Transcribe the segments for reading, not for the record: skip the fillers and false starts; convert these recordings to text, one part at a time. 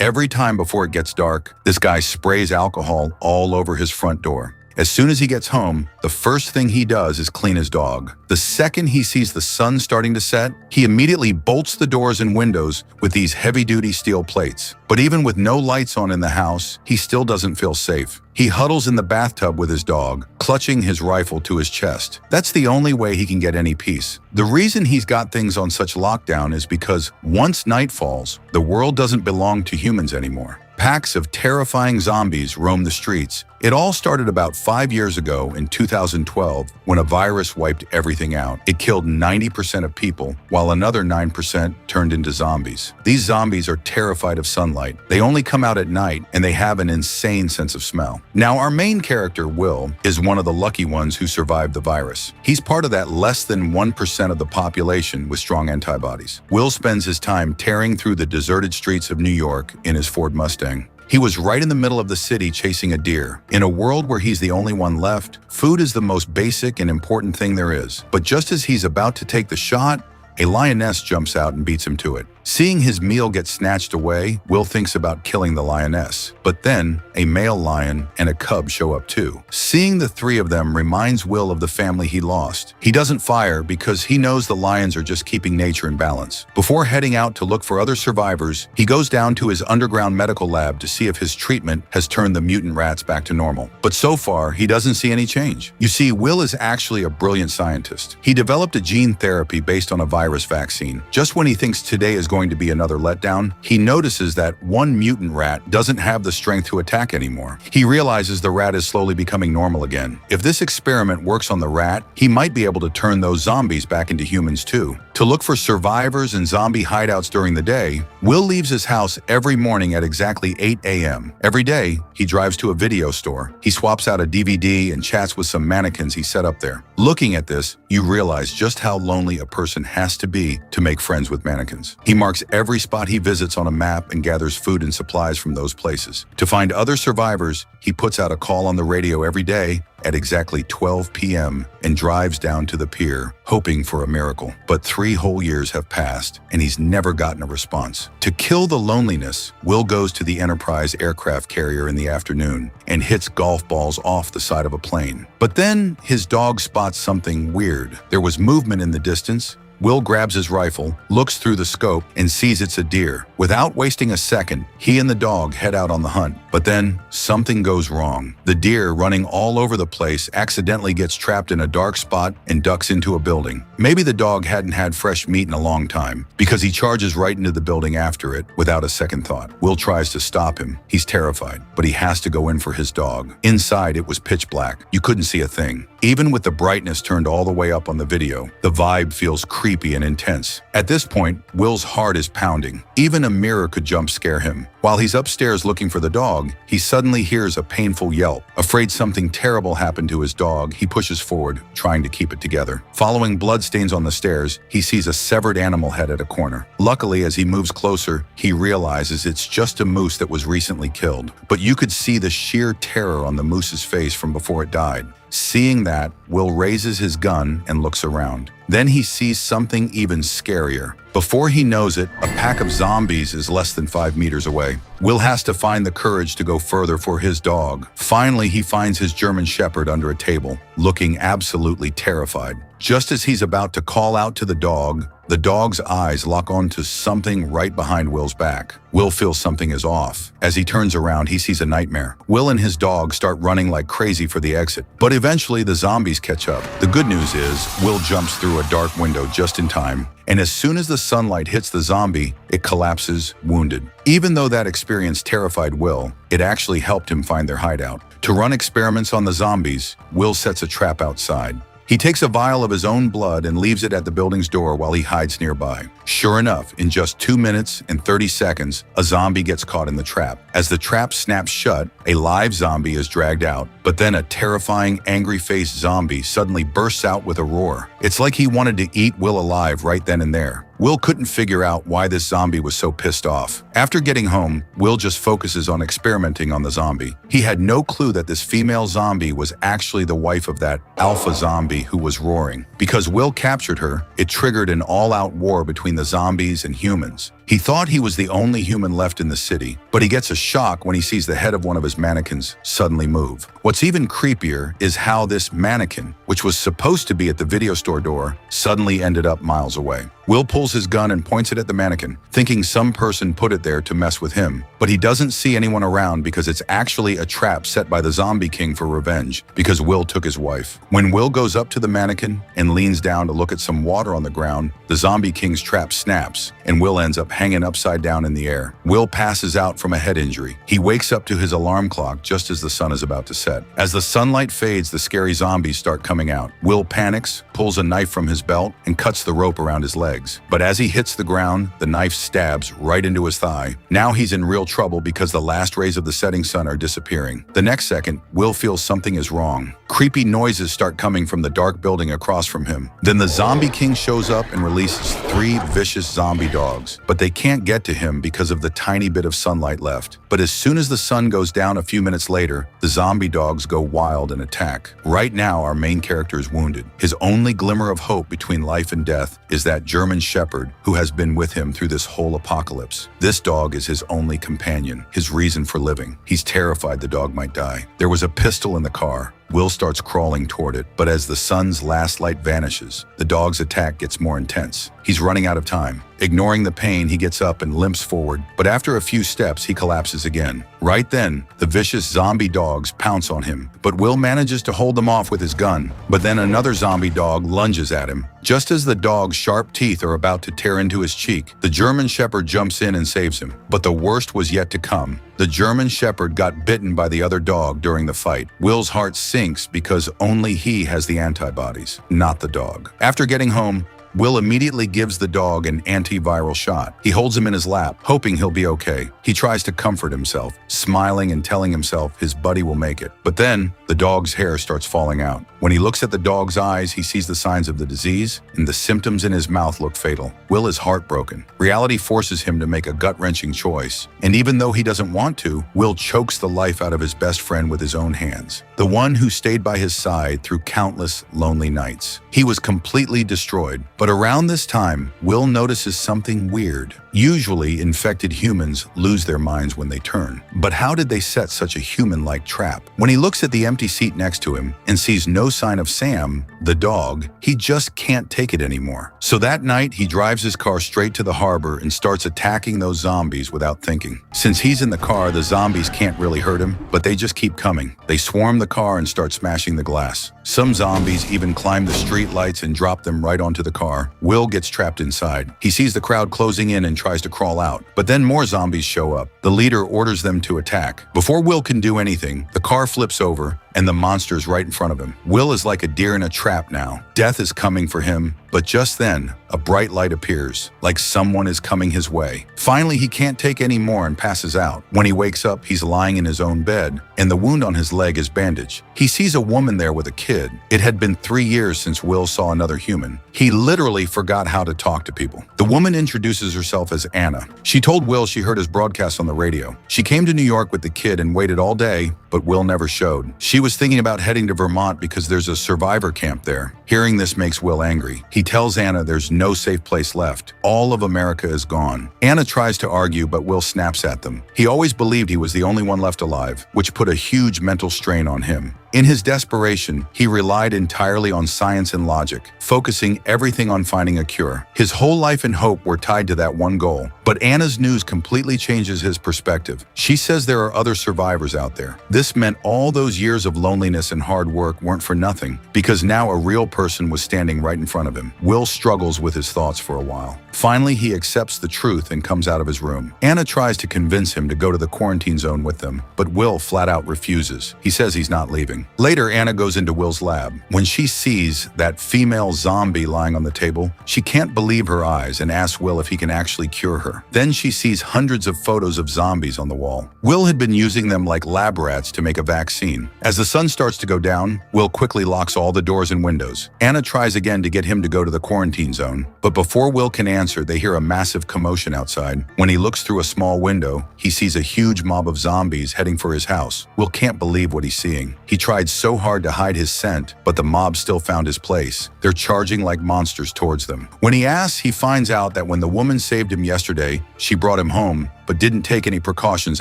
Every time before it gets dark, this guy sprays alcohol all over his front door. As soon as he gets home, the first thing he does is clean his dog. The second he sees the sun starting to set, he immediately bolts the doors and windows with these heavy-duty steel plates. But even with no lights on in the house, he still doesn't feel safe. He huddles in the bathtub with his dog, clutching his rifle to his chest. That's the only way he can get any peace. The reason he's got things on such lockdown is because once night falls, the world doesn't belong to humans anymore. Packs of terrifying zombies roam the streets. It all started about 5 years ago in 2012 when a virus wiped everything out. It killed 90% of people, while another 9% turned into zombies. These zombies are terrified of sunlight. They only come out at night, and they have an insane sense of smell. Now, our main character, Will, is one of the lucky ones who survived the virus. He's part of that less than 1% of the population with strong antibodies. Will spends his time tearing through the deserted streets of New York in his Ford Mustang. He was right in the middle of the city chasing a deer. In a world where he's the only one left, food is the most basic and important thing there is. But just as he's about to take the shot, a lioness jumps out and beats him to it. Seeing his meal get snatched away, Will thinks about killing the lioness. But then, a male lion and a cub show up too. Seeing the three of them reminds Will of the family he lost. He doesn't fire because he knows the lions are just keeping nature in balance. Before heading out to look for other survivors, he goes down to his underground medical lab to see if his treatment has turned the mutant rats back to normal. But so far, he doesn't see any change. You see, Will is actually a brilliant scientist. He developed a gene therapy based on a virus vaccine. Just when he thinks today is going to be another letdown, he notices that one mutant rat doesn't have the strength to attack anymore. He realizes the rat is slowly becoming normal again. If this experiment works on the rat, he might be able to turn those zombies back into humans too. To look for survivors and zombie hideouts during the day, Will leaves his house every morning at exactly 8 a.m. Every day, he drives to a video store. He swaps out a DVD and chats with some mannequins he set up there. Looking at this, you realize just how lonely a person has to be to make friends with mannequins. He marks every spot he visits on a map and gathers food and supplies from those places. To find other survivors, he puts out a call on the radio every day at exactly 12 p.m. and drives down to the pier, hoping for a miracle. But 3 whole years have passed, and he's never gotten a response. To kill the loneliness, Will goes to the Enterprise aircraft carrier in the afternoon and hits golf balls off the side of a plane. But then his dog spots something weird. There was movement in the distance. Will grabs his rifle, looks through the scope, and sees it's a deer. Without wasting a second, he and the dog head out on the hunt. But then, something goes wrong. The deer, running all over the place, accidentally gets trapped in a dark spot and ducks into a building. Maybe the dog hadn't had fresh meat in a long time, because he charges right into the building after it without a second thought. Will tries to stop him. He's terrified, but he has to go in for his dog. Inside, it was pitch black. You couldn't see a thing. Even with the brightness turned all the way up on the video, the vibe feels creepy and intense. At this point, Will's heart is pounding. Even a mirror could jump scare him. While he's upstairs looking for the dog, he suddenly hears a painful yelp. Afraid something terrible happened to his dog, he pushes forward, trying to keep it together. Following bloodstains on the stairs, he sees a severed animal head at a corner. Luckily, as he moves closer, he realizes it's just a moose that was recently killed. But you could see the sheer terror on the moose's face from before it died. Seeing that, Will raises his gun and looks around. Then he sees something even scarier. Before he knows it, a pack of zombies is less than 5 meters away. Will has to find the courage to go further for his dog. Finally, he finds his German Shepherd under a table, looking absolutely terrified. Just as he's about to call out to the dog's eyes lock onto something right behind Will's back. Will feels something is off. As he turns around, he sees a nightmare. Will and his dog start running like crazy for the exit. But eventually, the zombies catch up. The good news is, Will jumps through a dark window just in time. And as soon as the sunlight hits the zombie, it collapses, wounded. Even though that experience terrified Will, it actually helped him find their hideout. To run experiments on the zombies, Will sets a trap outside. He takes a vial of his own blood and leaves it at the building's door while he hides nearby. Sure enough, in just 2 minutes and 30 seconds, a zombie gets caught in the trap. As the trap snaps shut, a live zombie is dragged out, but then a terrifying, angry-faced zombie suddenly bursts out with a roar. It's like he wanted to eat Will alive right then and there. Will couldn't figure out why this zombie was so pissed off. After getting home, Will just focuses on experimenting on the zombie. He had no clue that this female zombie was actually the wife of that alpha zombie who was roaring. Because Will captured her, it triggered an all-out war between the zombies and humans. He thought he was the only human left in the city, but he gets a shock when he sees the head of one of his mannequins suddenly move. What's even creepier is how this mannequin, which was supposed to be at the video store door, suddenly ended up miles away. Will pulls his gun and points it at the mannequin, thinking some person put it there to mess with him. But he doesn't see anyone around because it's actually a trap set by the Zombie King for revenge, because Will took his wife. When Will goes up to the mannequin and leans down to look at some water on the ground, the Zombie King's trap snaps, and Will ends up hanging upside down in the air. Will passes out from a head injury. He wakes up to his alarm clock just as the sun is about to set. As the sunlight fades, the scary zombies start coming out. Will panics, pulls a knife from his belt, and cuts the rope around his legs. But as he hits the ground, the knife stabs right into his thigh. Now he's in real trouble because the last rays of the setting sun are disappearing. The next second, Will feels something is wrong. Creepy noises start coming from the dark building across from him. Then the Zombie King shows up and releases 3 vicious zombie dogs, but they can't get to him because of the tiny bit of sunlight left. But as soon as the sun goes down a few minutes later, the zombie dogs go wild and attack. Right now, our main character is wounded. His only glimmer of hope between life and death is that German shepherd who has been with him through this whole apocalypse. This dog is his only companion, his reason for living. He's terrified the dog might die. There was a pistol in the car. Will starts crawling toward it, but as the sun's last light vanishes, the dog's attack gets more intense. He's running out of time. Ignoring the pain, he gets up and limps forward, but after a few steps, he collapses again. Right then, the vicious zombie dogs pounce on him, but Will manages to hold them off with his gun. But then another zombie dog lunges at him. Just as the dog's sharp teeth are about to tear into his cheek, the German shepherd jumps in and saves him. But the worst was yet to come. The German shepherd got bitten by the other dog during the fight. Will's heart sinks because only he has the antibodies, not the dog. After getting home, Will immediately gives the dog an antiviral shot. He holds him in his lap, hoping he'll be okay. He tries to comfort himself, smiling and telling himself his buddy will make it. But then, the dog's hair starts falling out. When he looks at the dog's eyes, he sees the signs of the disease, and the symptoms in his mouth look fatal. Will is heartbroken. Reality forces him to make a gut-wrenching choice. And even though he doesn't want to, Will chokes the life out of his best friend with his own hands. The one who stayed by his side through countless lonely nights. He was completely destroyed. But around this time, Will notices something weird. Usually, infected humans lose their minds when they turn. But how did they set such a human-like trap? When he looks at the empty seat next to him and sees no sign of Sam, the dog, he just can't take it anymore. So that night, he drives his car straight to the harbor and starts attacking those zombies without thinking. Since he's in the car, the zombies can't really hurt him, but they just keep coming. They swarm the car and start smashing the glass. Some zombies even climb the street lights and drop them right onto the car. Will gets trapped inside. He sees the crowd closing in and tries to crawl out. But then more zombies show up. The leader orders them to attack. Before Will can do anything, the car flips over and the monster's right in front of him. Will is like a deer in a trap now. Death is coming for him, but just then, a bright light appears, like someone is coming his way. Finally, he can't take any more and passes out. When he wakes up, he's lying in his own bed, and the wound on his leg is bandaged. He sees a woman there with a kid. It had been 3 years since Will saw another human. He literally forgot how to talk to people. The woman introduces herself as Anna. She told Will she heard his broadcast on the radio. She came to New York with the kid and waited all day, but Will never showed. She was thinking about heading to Vermont because there's a survivor camp there. Hearing this makes Will angry. He tells Anna there's no safe place left. All of America is gone. Anna tries to argue, but Will snaps at them. He always believed he was the only one left alive, which put a huge mental strain on him. In his desperation, he relied entirely on science and logic, focusing everything on finding a cure. His whole life and hope were tied to that one goal. But Anna's news completely changes his perspective. She says there are other survivors out there. This meant all those years of loneliness and hard work weren't for nothing, because now a real person was standing right in front of him. Will struggles with his thoughts for a while. Finally, he accepts the truth and comes out of his room. Anna tries to convince him to go to the quarantine zone with them, but Will flat out refuses. He says he's not leaving. Later, Anna goes into Will's lab. When she sees that female zombie lying on the table, she can't believe her eyes and asks Will if he can actually cure her. Then she sees hundreds of photos of zombies on the wall. Will had been using them like lab rats to make a vaccine. As the sun starts to go down, Will quickly locks all the doors and windows. Anna tries again to get him to go to the quarantine zone, but before Will can answer, they hear a massive commotion outside. When he looks through a small window, he sees a huge mob of zombies heading for his house. Will can't believe what he's seeing. He tried so hard to hide his scent, but the mob still found his place. They're charging like monsters towards them. When he asks, he finds out that when the woman saved him yesterday, she brought him home, but didn't take any precautions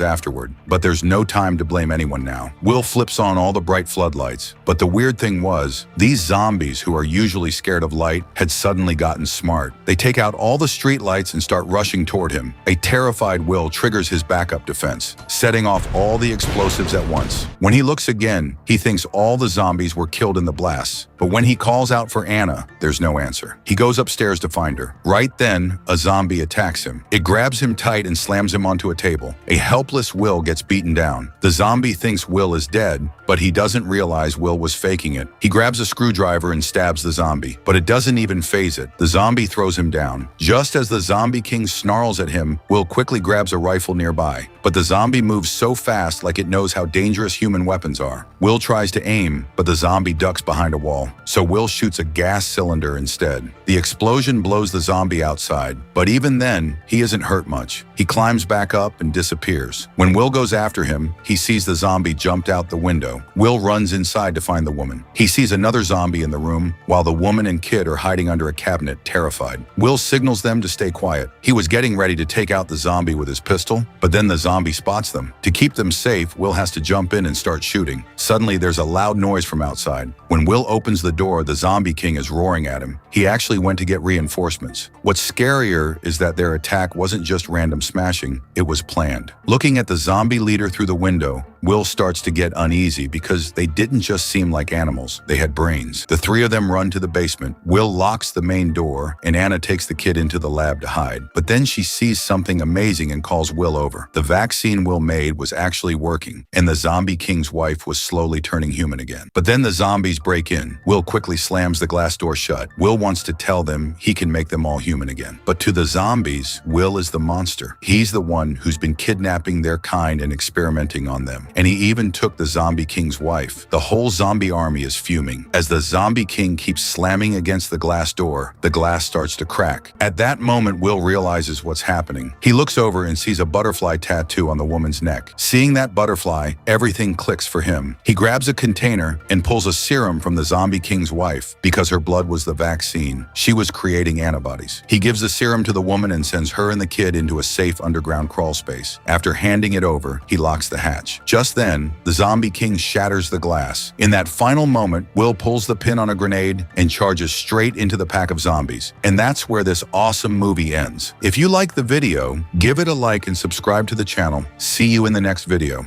afterward. But there's no time to blame anyone now. Will flips on all the bright floodlights. But the weird thing was, these zombies who are usually scared of light had suddenly gotten smart. They take out all the street lights and start rushing toward him. A terrified Will triggers his backup defense, setting off all the explosives at once. When he looks again, he thinks all the zombies were killed in the blasts. But when he calls out for Anna, there's no answer. He goes upstairs to find her. Right then, a zombie attacks him. It grabs him tight and slams him onto a table. A helpless Will gets beaten down. The zombie thinks Will is dead, but he doesn't realize Will was faking it. He grabs a screwdriver and stabs the zombie, but it doesn't even faze it. The zombie throws him down. Just as the zombie king snarls at him, Will quickly grabs a rifle nearby. But the zombie moves so fast like it knows how dangerous human weapons are. Will tries to aim, but the zombie ducks behind a wall. So Will shoots a gas cylinder instead. The explosion blows the zombie outside, but even then, he isn't hurt much. He climbs back up and disappears. When Will goes after him, he sees the zombie jumped out the window. Will runs inside to find the woman. He sees another zombie in the room, while the woman and kid are hiding under a cabinet, terrified. Will signals them to stay quiet. He was getting ready to take out the zombie with his pistol, but then the zombie spots them. To keep them safe, Will has to jump in and start shooting. Suddenly, there's a loud noise from outside. When Will opens the door, the zombie king is roaring at him. He actually went to get reinforcements. What's scarier is that their attack wasn't just random smashing, it was planned. Looking at the zombie leader through the window, Will starts to get uneasy because they didn't just seem like animals, they had brains. The three of them run to the basement. Will locks the main door, and Anna takes the kid into the lab to hide. But then she sees something amazing and calls Will over. The vaccine Will made was actually working, and the zombie king's wife was slowly turning human again. But then the zombies break in. Will quickly slams the glass door shut. Will wants to tell them he can make them all human again. But to the zombies, Will is the monster. He's the one who's been kidnapping their kind and experimenting on them. And he even took the zombie king's wife. The whole zombie army is fuming. As the zombie king keeps slamming against the glass door, the glass starts to crack. At that moment, Will realizes what's happening. He looks over and sees a butterfly tattoo on the woman's neck. Seeing that butterfly, everything clicks for him. He grabs a container and pulls a serum from the zombie king's wife. Because her blood was the vaccine, she was creating antibodies. He gives the serum to the woman and sends her and the kid into a safe underground crawl space. After handing it over, he locks the hatch. Just then, the zombie king shatters the glass. In that final moment, Will pulls the pin on a grenade and charges straight into the pack of zombies. And that's where this awesome movie ends. If you like the video, give it a like and subscribe to the channel. See you in the next video.